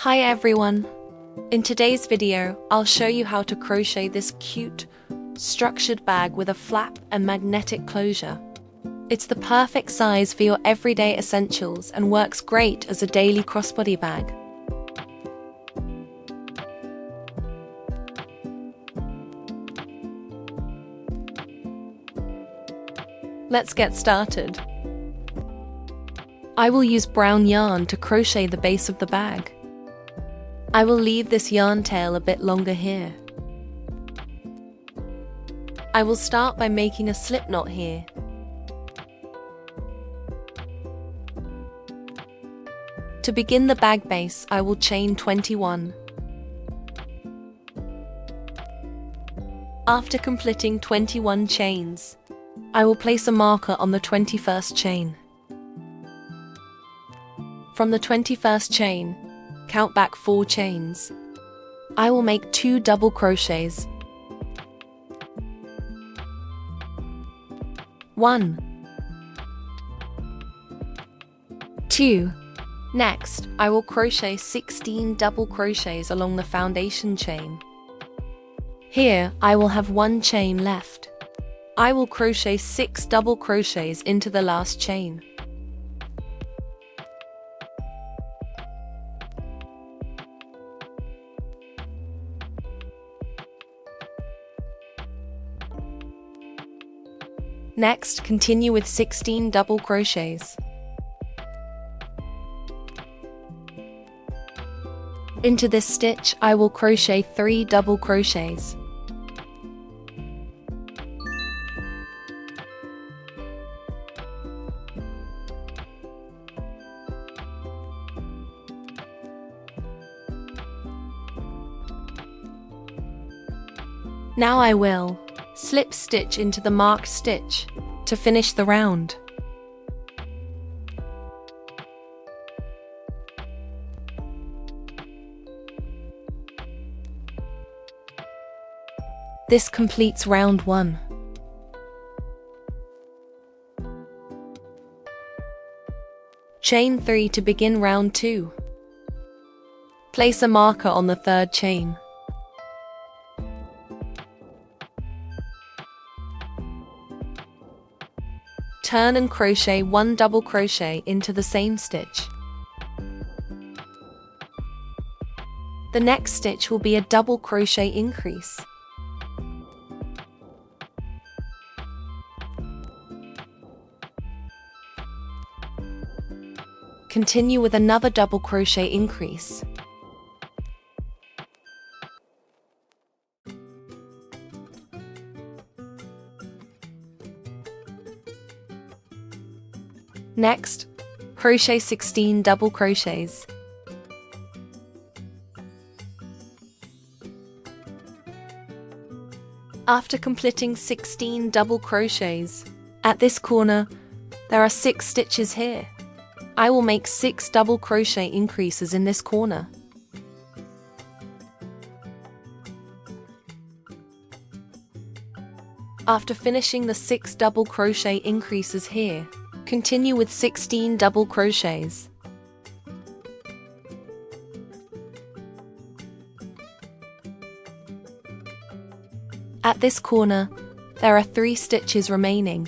Hi everyone! In today's video, I'll show you how to crochet this cute, structured bag with a flap and magnetic closure. It's the perfect size for your everyday essentials and works great as a daily crossbody bag. Let's get started. I will use brown yarn to crochet the base of the bag. I will leave this yarn tail a bit longer here. I will start by making a slip knot here. To begin the bag base, I will chain 21. After completing 21 chains, I will place a marker on the 21st chain. From the 21st chain, count back 4 chains. I will make 2 double crochets. 1, 2. Next, I will crochet 16 double crochets along the foundation chain. Here, I will have 1 chain left. I will crochet 6 double crochets into the last chain. Next, continue with 16 double crochets. Into this stitch, I will crochet 3 double crochets. Now I will slip stitch into the marked stitch to finish the round. This completes round 1. Chain 3 to begin round 2. Place a marker on the 3rd chain. Turn and crochet 1 double crochet into the same stitch. The next stitch will be a double crochet increase. Continue with another double crochet increase. Next, crochet 16 double crochets. After completing 16 double crochets, at this corner, there are 6 stitches here. I will make 6 double crochet increases in this corner. After finishing the 6 double crochet increases here, continue with 16 double crochets. At this corner, there are 3 stitches remaining.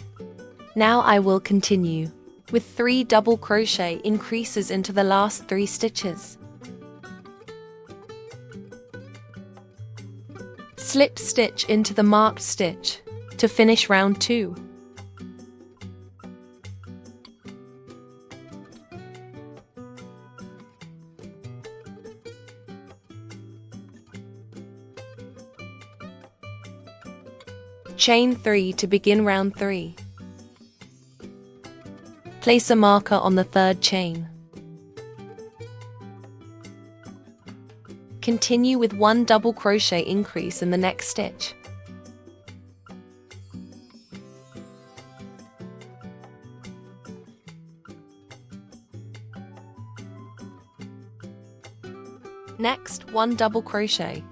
Now I will continue with 3 double crochet increases into the last 3 stitches. Slip stitch into the marked stitch to finish round 2. Chain 3 to begin round 3. Place a marker on the 3rd chain. Continue with 1 double crochet increase in the next stitch. Next, 1 double crochet.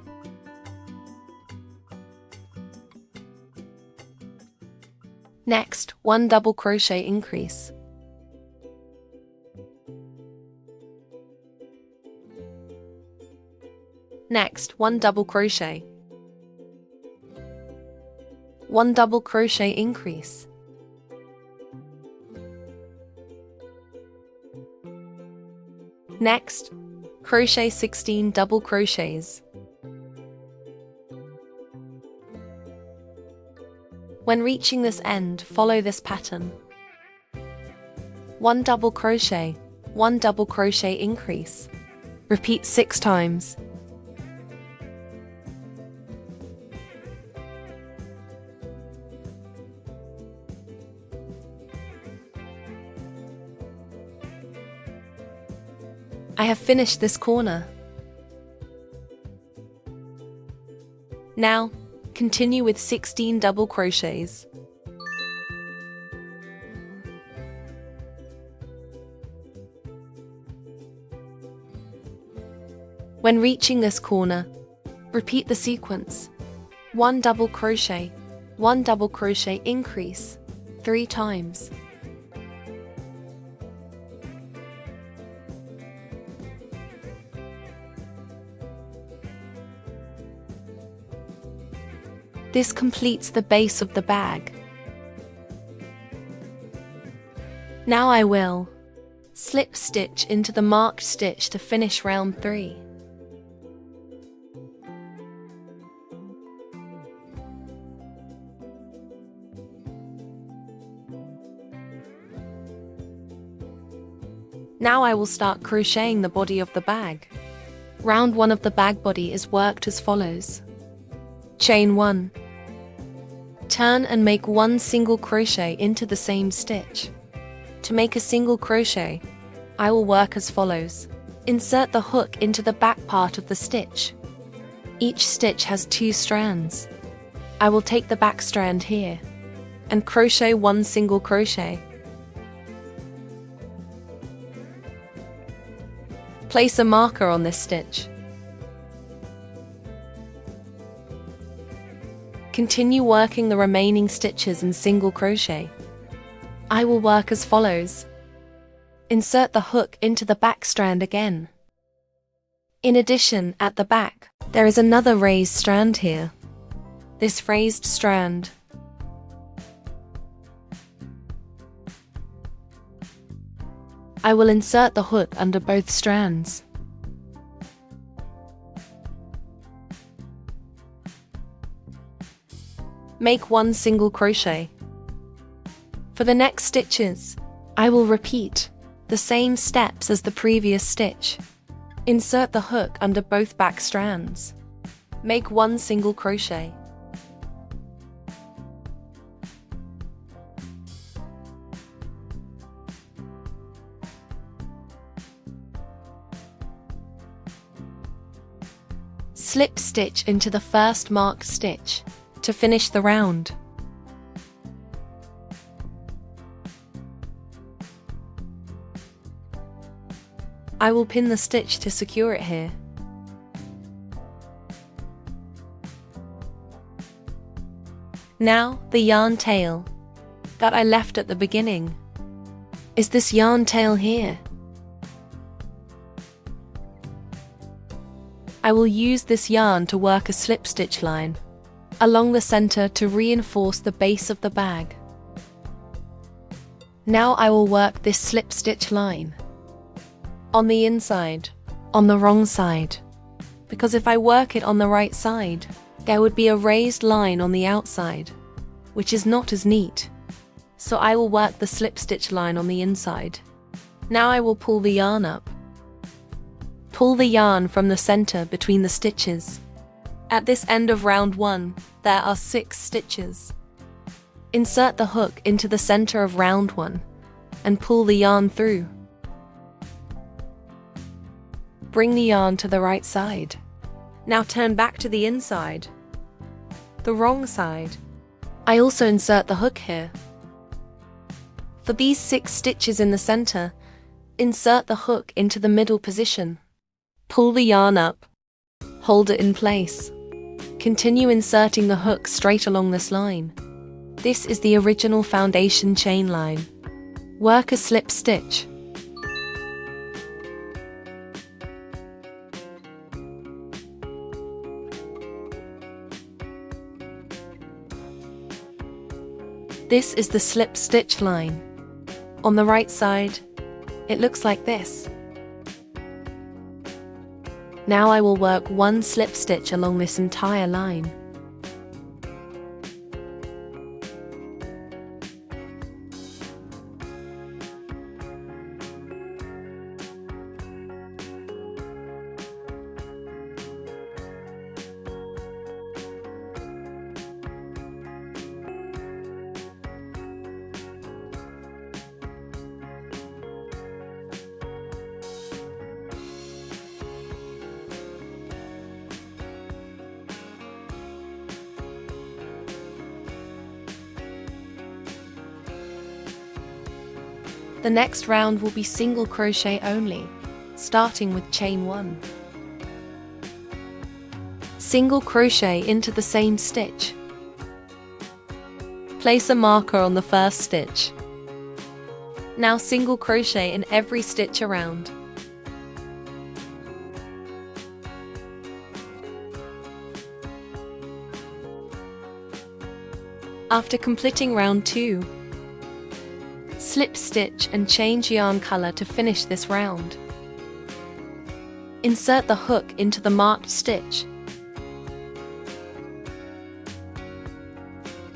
Next, 1 double crochet increase. Next, 1 double crochet. 1 double crochet increase. Next, crochet 16 double crochets. When reaching this end, follow this pattern. 1 double crochet, 1 double crochet increase. Repeat 6 times. I have finished this corner. Now, continue with 16 double crochets. When reaching this corner, repeat the sequence. 1 double crochet, 1 double crochet increase, 3 times. This completes the base of the bag. Now I will slip stitch into the marked stitch to finish round 3. Now I will start crocheting the body of the bag. Round 1 of the bag body is worked as follows. Chain 1. Turn and make 1 single crochet into the same stitch. To make a single crochet, I will work as follows. Insert the hook into the back part of the stitch. Each stitch has 2 strands. I will take the back strand here and crochet 1 single crochet. Place a marker on this stitch. Continue working the remaining stitches in single crochet. I will work as follows. Insert the hook into the back strand again. In addition, at the back, there is another raised strand here. This raised strand I will insert the hook under both strands. Make 1 single crochet. For the next stitches, I will repeat the same steps as the previous stitch. Insert the hook under both back strands. Make 1 single crochet. Slip stitch into the first marked stitch to finish the round. I will pin the stitch to secure it here. Now, the yarn tail that I left at the beginning. Is this yarn tail here? I will use this yarn to work a slip stitch line along the center to reinforce the base of the bag. Now I will work this slip stitch line on the inside, on the wrong side, because if I work it on the right side, there would be a raised line on the outside, which is not as neat. So I will work the slip stitch line on the inside. Now I will pull the yarn up. Pull the yarn from the center between the stitches. At this end of round 1, there are 6 stitches. Insert the hook into the center of round 1 and pull the yarn through. Bring the yarn to the right side. Now turn back to the inside, the wrong side. I also insert the hook here. For these 6 stitches in the center, insert the hook into the middle position. Pull the yarn up. Hold it in place. Continue inserting the hook straight along this line. This is the original foundation chain line. Work a slip stitch. This is the slip stitch line. On the right side, it looks like this. Now I will work one slip stitch along this entire line. The next round will be single crochet only, starting with chain 1. Single crochet into the same stitch. Place a marker on the first stitch. Now single crochet in every stitch around. After completing round 2, slip stitch and change yarn color to finish this round. Insert the hook into the marked stitch.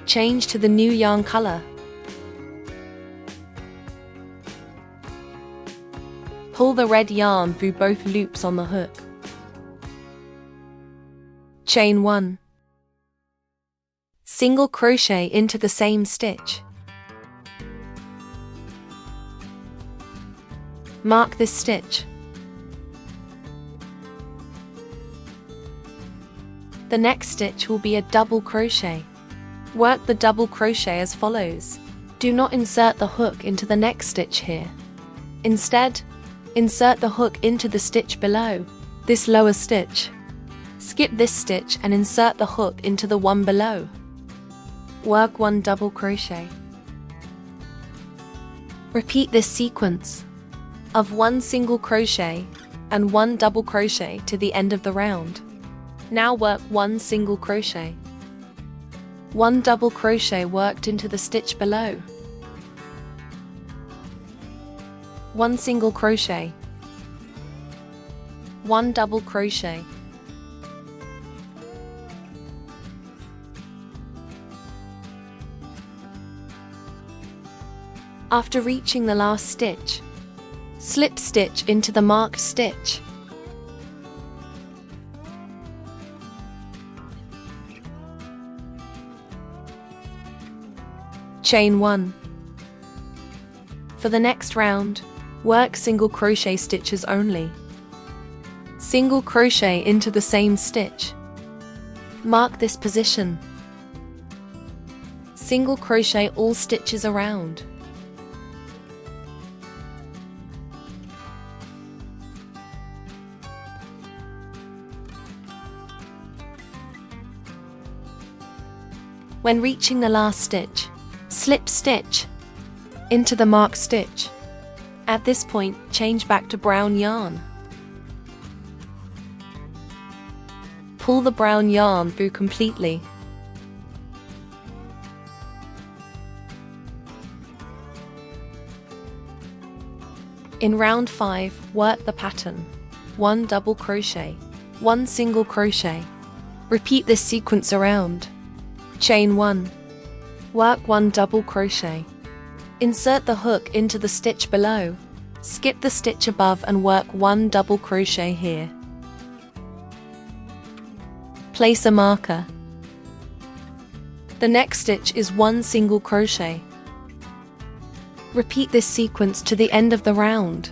Change to the new yarn color. Pull the red yarn through both loops on the hook. Chain 1. Single crochet into the same stitch. Mark this stitch. The next stitch will be a double crochet. Work the double crochet as follows. Do not insert the hook into the next stitch here. Instead, insert the hook into the stitch below, this lower stitch. Skip this stitch and insert the hook into the one below. Work one double crochet. Repeat this sequence of one single crochet and one double crochet to the end of the round. Now work one single crochet. One double crochet worked into the stitch below. One single crochet. One double crochet. After reaching the last stitch, slip stitch into the marked stitch. Chain 1. For the next round, work single crochet stitches only. Single crochet into the same stitch. Mark this position. Single crochet all stitches around. When reaching the last stitch, slip stitch into the marked stitch. At this point, change back to brown yarn. Pull the brown yarn through completely. In round 5, work the pattern. 1 double crochet, 1 single crochet. Repeat this sequence around. Chain 1. Work 1 double crochet. Insert the hook into the stitch below. Skip the stitch above and work 1 double crochet here. Place a marker. The next stitch is 1 single crochet. Repeat this sequence to the end of the round.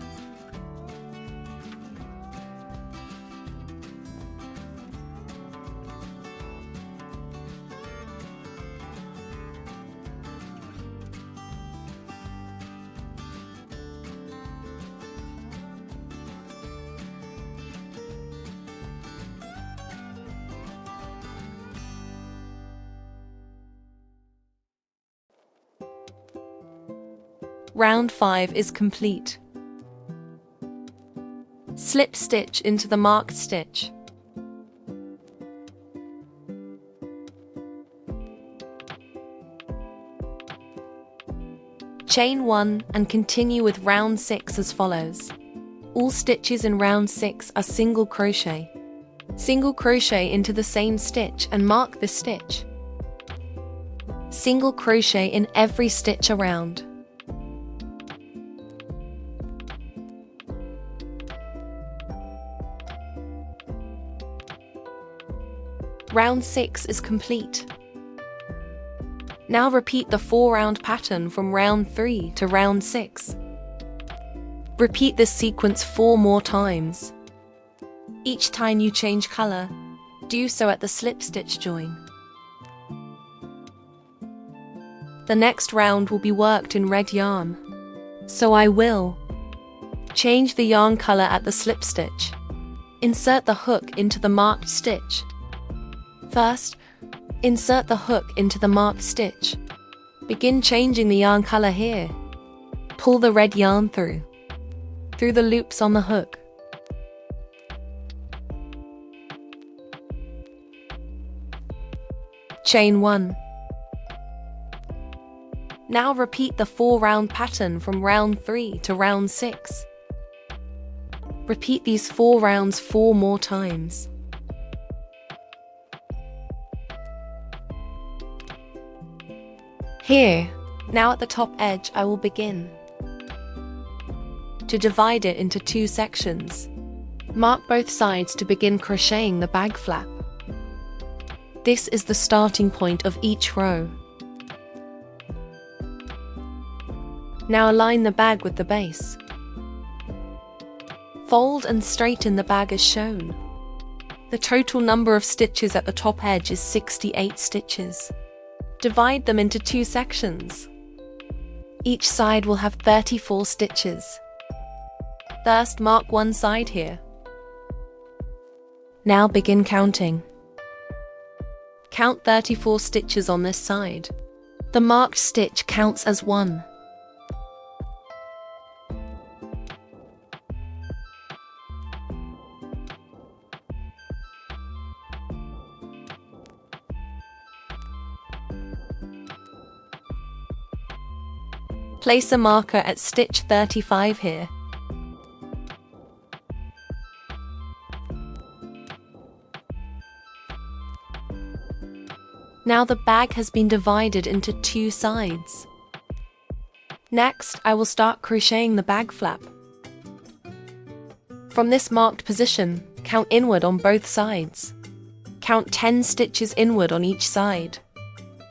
Round 5 is complete. Slip stitch into the marked stitch. Chain 1 and continue with round 6 as follows. All stitches in round 6 are single crochet. Single crochet into the same stitch and mark this stitch. Single crochet in every stitch around. Round 6 is complete. Now repeat the 4-round pattern from round 3 to round 6. Repeat this sequence 4 more times. Each time you change color, do so at the slip stitch join. The next round will be worked in red yarn, so I will change the yarn color at the slip stitch. Insert the hook into the marked stitch. First, insert the hook into the marked stitch. Begin changing the yarn color here. Pull the red yarn through the loops on the hook. Chain 1. Now repeat the 4-round pattern from round 3 to round 6. Repeat these 4 rounds 4 more times. Here, now at the top edge, I will begin to divide it into 2 sections. Mark both sides to begin crocheting the bag flap. This is the starting point of each row. Now align the bag with the base. Fold and straighten the bag as shown. The total number of stitches at the top edge is 68 stitches. Divide them into 2 sections. Each side will have 34 stitches. First, mark one side here. Now begin counting. Count 34 stitches on this side. The marked stitch counts as 1. Place a marker at stitch 35 here. Now the bag has been divided into 2 sides. Next, I will start crocheting the bag flap. From this marked position, count inward on both sides. Count 10 stitches inward on each side.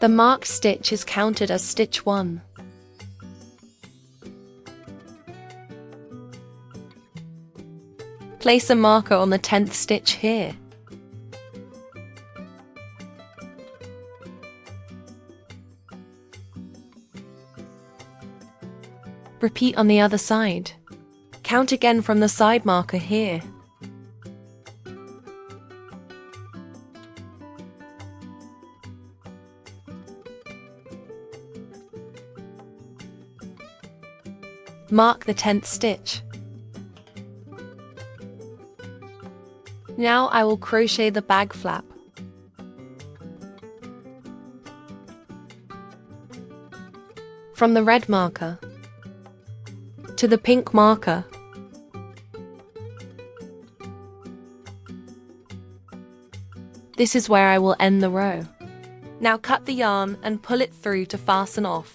The marked stitch is counted as stitch 1. Place a marker on the 10th stitch here. Repeat on the other side. Count again from the side marker here. Mark the 10th stitch. Now I will crochet the bag flap. From the red marker to the pink marker. This is where I will end the row. Now cut the yarn and pull it through to fasten off.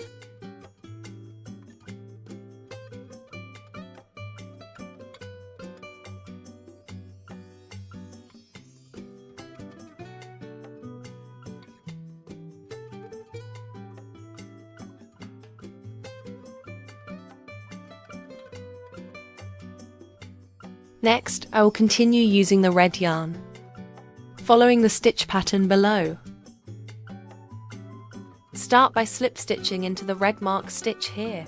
Next, I will continue using the red yarn, following the stitch pattern below. Start by slip stitching into the red mark stitch here.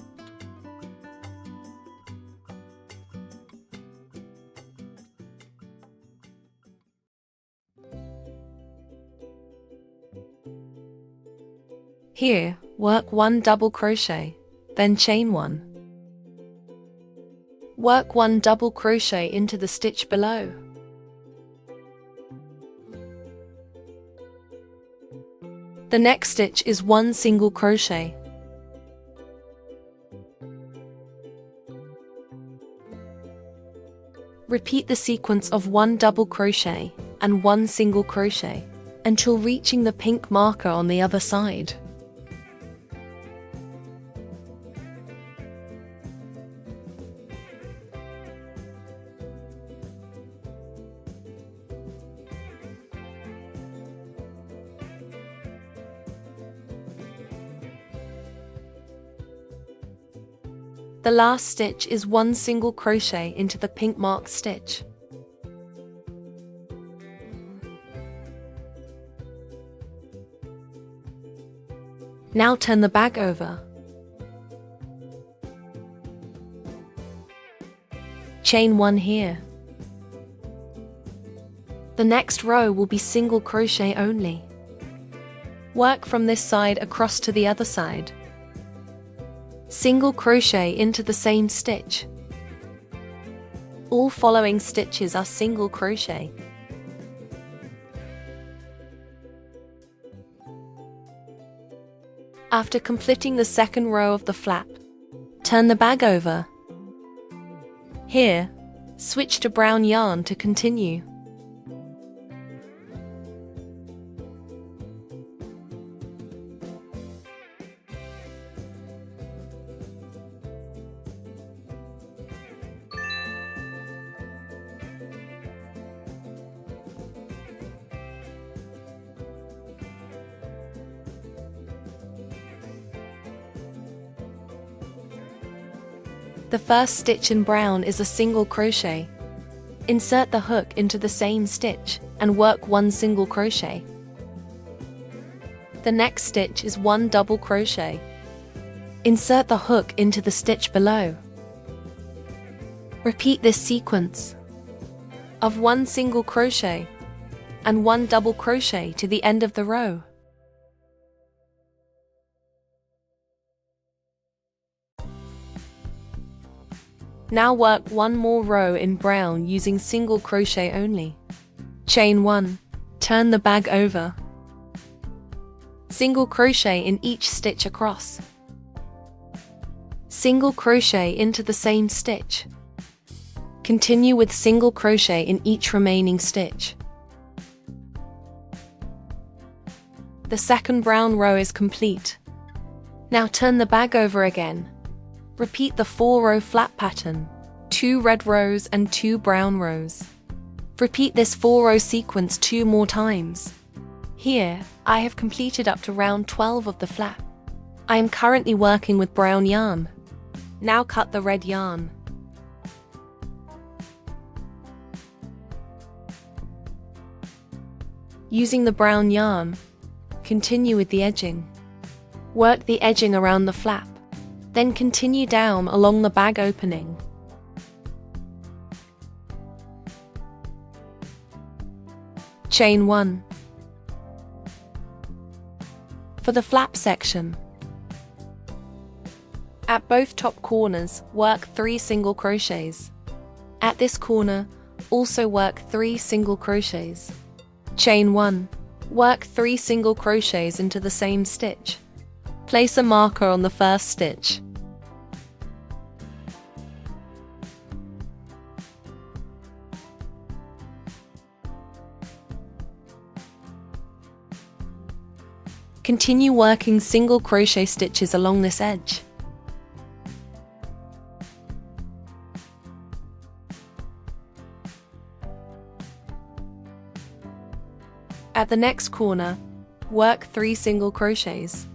Here, work 1 double crochet, then chain 1. Work 1 double crochet into the stitch below. The next stitch is 1 single crochet. Repeat the sequence of 1 double crochet and 1 single crochet until reaching the pink marker on the other side. The last stitch is 1 single crochet into the pink marked stitch. Now turn the bag over. Chain 1 here. The next row will be single crochet only. Work from this side across to the other side. Single crochet into the same stitch. All following stitches are single crochet. After completing the second row of the flap, turn the bag over. Here, switch to brown yarn to continue. The first stitch in brown is a single crochet. Insert the hook into the same stitch and work 1 single crochet. The next stitch is 1 double crochet. Insert the hook into the stitch below. Repeat this sequence of 1 single crochet and 1 double crochet to the end of the row. Now work 1 more row in brown using single crochet only. Chain 1, turn the bag over. Single crochet in each stitch across. Single crochet into the same stitch. Continue with single crochet in each remaining stitch. The second brown row is complete. Now turn the bag over again. Repeat the 4-row flap pattern, 2 red rows and 2 brown rows. Repeat this 4-row sequence 2 more times. Here, I have completed up to round 12 of the flap. I am currently working with brown yarn. Now cut the red yarn. Using the brown yarn, continue with the edging. Work the edging around the flap. Then continue down along the bag opening. Chain 1. For the flap section, at both top corners, work 3 single crochets. At this corner, also work 3 single crochets. Chain 1. Work 3 single crochets into the same stitch. Place a marker on the first stitch. Continue working single crochet stitches along this edge. At the next corner, work 3 single crochets.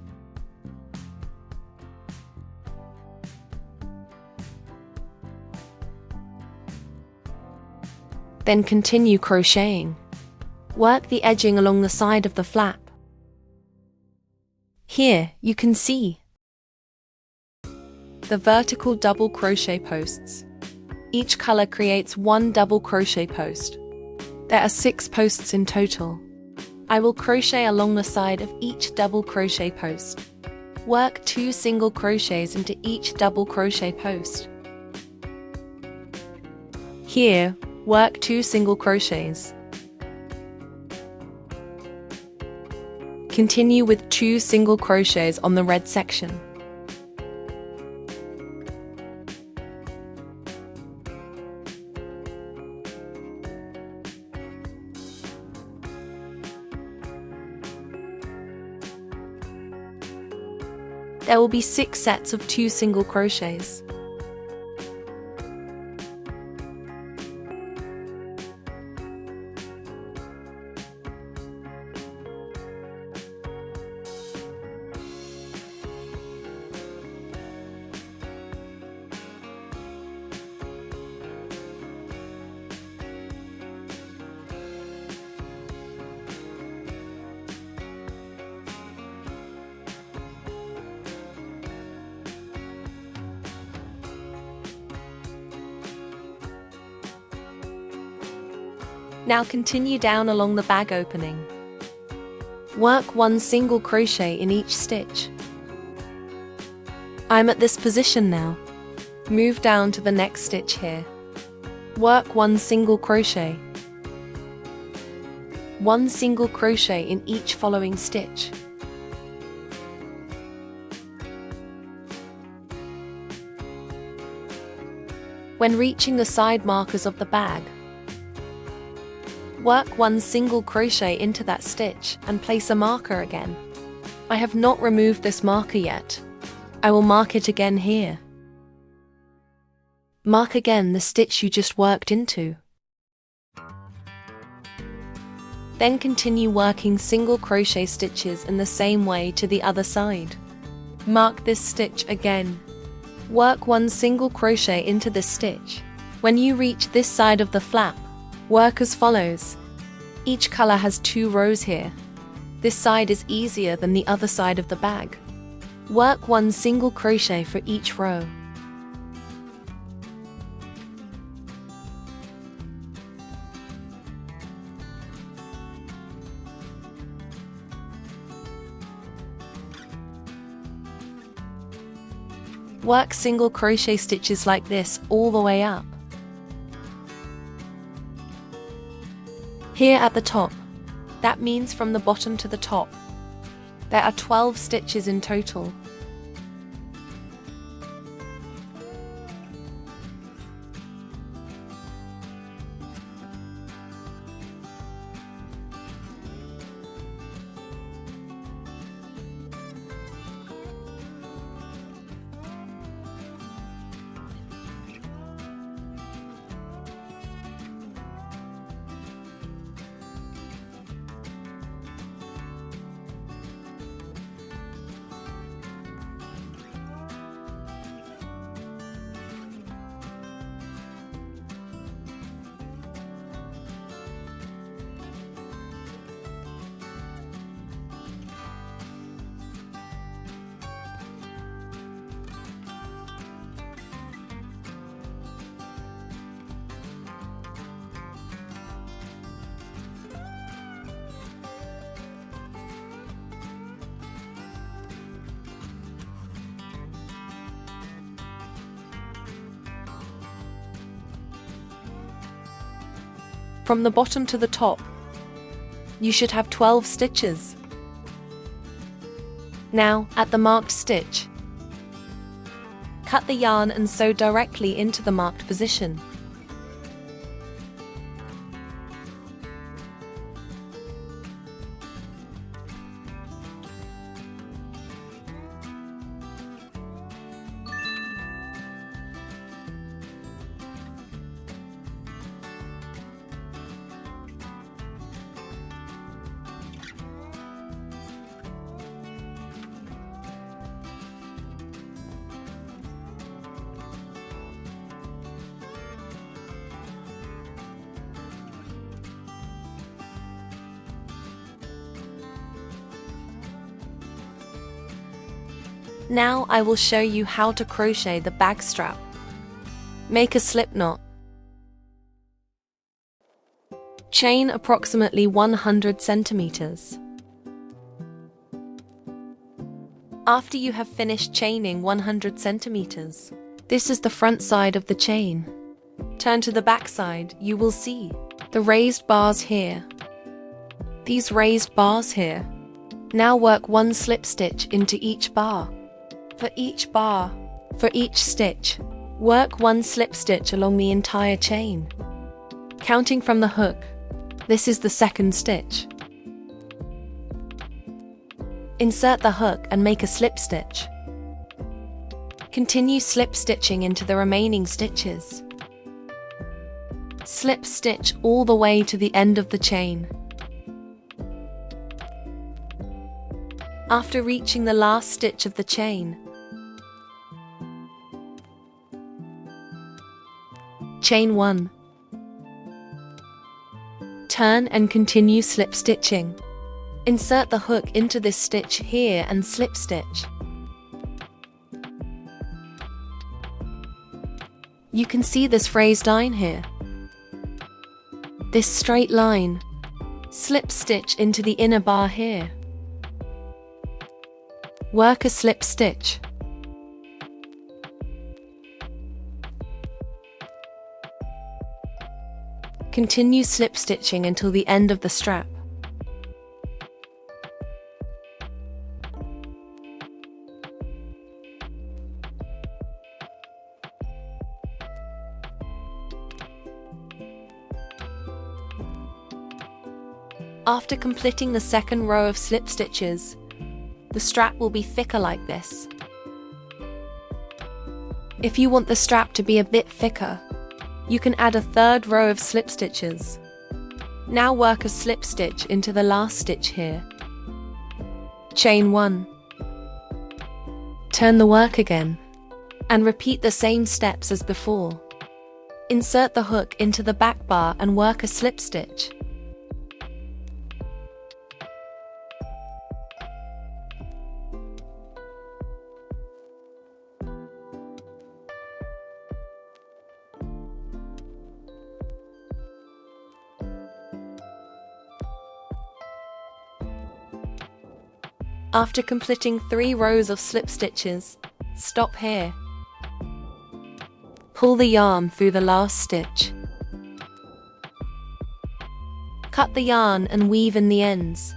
Then continue crocheting. Work the edging along the side of the flap. Here, you can see the vertical double crochet posts. Each color creates 1 double crochet post. There are 6 posts in total. I will crochet along the side of each double crochet post. Work 2 single crochets into each double crochet post. Here, work 2 single crochets. Continue with 2 single crochets on the red section. There will be 6 sets of 2 single crochets. Now continue down along the bag opening. Work 1 single crochet in each stitch. I'm at this position now. Move down to the next stitch here. Work 1 single crochet. 1 single crochet in each following stitch. When reaching the side markers of the bag, work 1 single crochet into that stitch and place a marker again. I have not removed this marker yet. I will mark it again here. Mark again the stitch you just worked into. Then continue working single crochet stitches in the same way to the other side. Mark this stitch again. Work 1 single crochet into this stitch. When you reach this side of the flap, work as follows. Each color has 2 rows here. This side is easier than the other side of the bag. Work 1 single crochet for each row. Work single crochet stitches like this all the way up. Here at the top, that means from the bottom to the top. There are 12 stitches in total. From the bottom to the top, you should have 12 stitches. Now, at the marked stitch, cut the yarn and sew directly into the marked position. Now I will show you how to crochet the bag strap. Make a slip knot. Chain approximately 100 centimeters. After you have finished chaining 100 centimeters, this is the front side of the chain. Turn to the back side, you will see the raised bars here. These raised bars here. Now work 1 slip stitch into each bar. For each stitch, work 1 slip stitch along the entire chain. Counting from the hook, this is the second stitch. Insert the hook and make a slip stitch. Continue slip stitching into the remaining stitches. Slip stitch all the way to the end of the chain. After reaching the last stitch of the chain, chain 1. Turn and continue slip stitching. Insert the hook into this stitch here and slip stitch. You can see this raised line here. This straight line. Slip stitch into the inner bar here. Work a slip stitch. Continue slip stitching until the end of the strap. After completing the second row of slip stitches, the strap will be thicker like this. If you want the strap to be a bit thicker, you can add a third row of slip stitches. Now work a slip stitch into the last stitch here. Chain 1. Turn the work again, and repeat the same steps as before. Insert the hook into the back bar and work a slip stitch. After completing 3 rows of slip stitches, stop here. Pull the yarn through the last stitch. Cut the yarn and weave in the ends.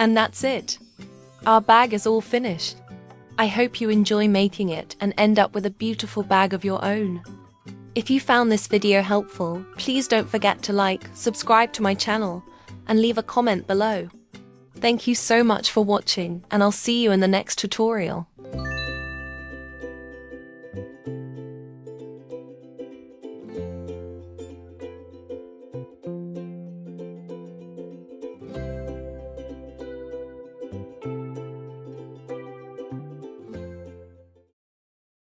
And that's it. Our bag is all finished. I hope you enjoy making it and end up with a beautiful bag of your own. If you found this video helpful, please don't forget to like, subscribe to my channel, and leave a comment below. Thank you so much for watching, and I'll see you in the next tutorial.